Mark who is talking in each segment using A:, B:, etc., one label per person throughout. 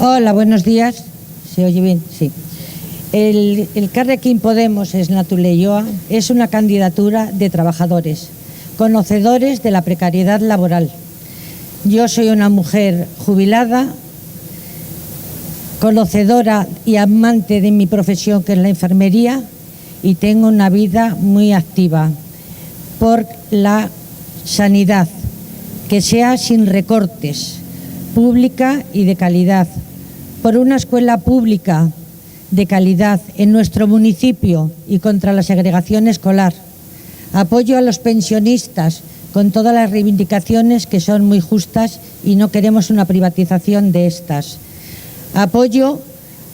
A: Hola, buenos días. ¿Se oye bien? Sí. El Elkarrekin Podemos Esnatu Leioa es una candidatura de trabajadores, conocedores de la precariedad laboral. Yo soy una mujer jubilada, conocedora y amante de mi profesión, que es la enfermería, y tengo una vida muy activa por la sanidad, que sea sin recortes, pública y de calidad, por una escuela pública de calidad en nuestro municipio y contra la segregación escolar. Apoyo a los pensionistas con todas las reivindicaciones que son muy justas y no queremos una privatización de estas. Apoyo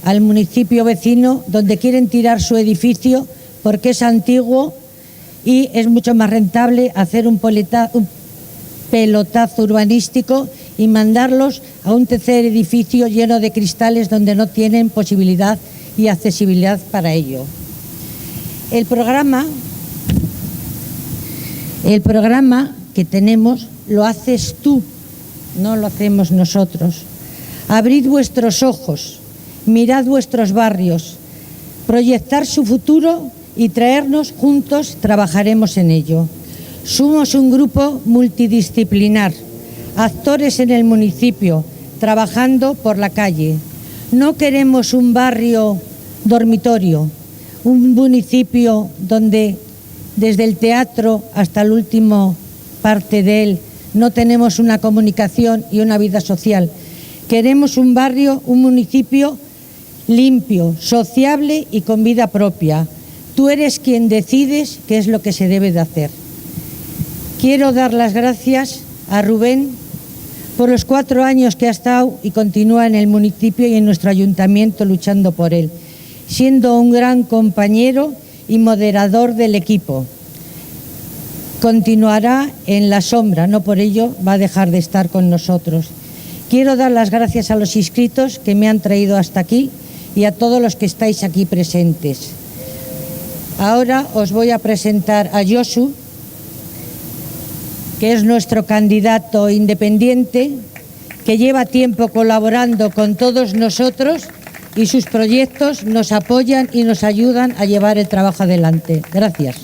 A: al municipio vecino donde quieren tirar su edificio porque es antiguo y es mucho más rentable hacer un pelotazo urbanístico y mandarlos a un tercer edificio lleno de cristales donde no tienen posibilidad y accesibilidad para ello. El programa que tenemos lo haces tú, no lo hacemos nosotros. Abrid vuestros ojos, mirad vuestros barrios, proyectar su futuro y traernos juntos, trabajaremos en ello. Somos un grupo multidisciplinar, actores en el municipio, trabajando por la calle. No queremos un barrio dormitorio, un municipio donde desde el teatro hasta la última parte de él no tenemos una comunicación y una vida social. Queremos un barrio, un municipio limpio, sociable y con vida propia. Tú eres quien decides qué es lo que se debe de hacer. Quiero dar las gracias a Rubén por los 4 años que ha estado y continúa en el municipio y en nuestro ayuntamiento luchando por él, siendo un gran compañero y moderador del equipo. Continuará en la sombra, no por ello va a dejar de estar con nosotros. Quiero dar las gracias a los inscritos que me han traído hasta aquí y a todos los que estáis aquí presentes. Ahora os voy a presentar a Josu, que es nuestro candidato independiente, que lleva tiempo colaborando con todos nosotros y sus proyectos nos apoyan y nos ayudan a llevar el trabajo adelante. Gracias.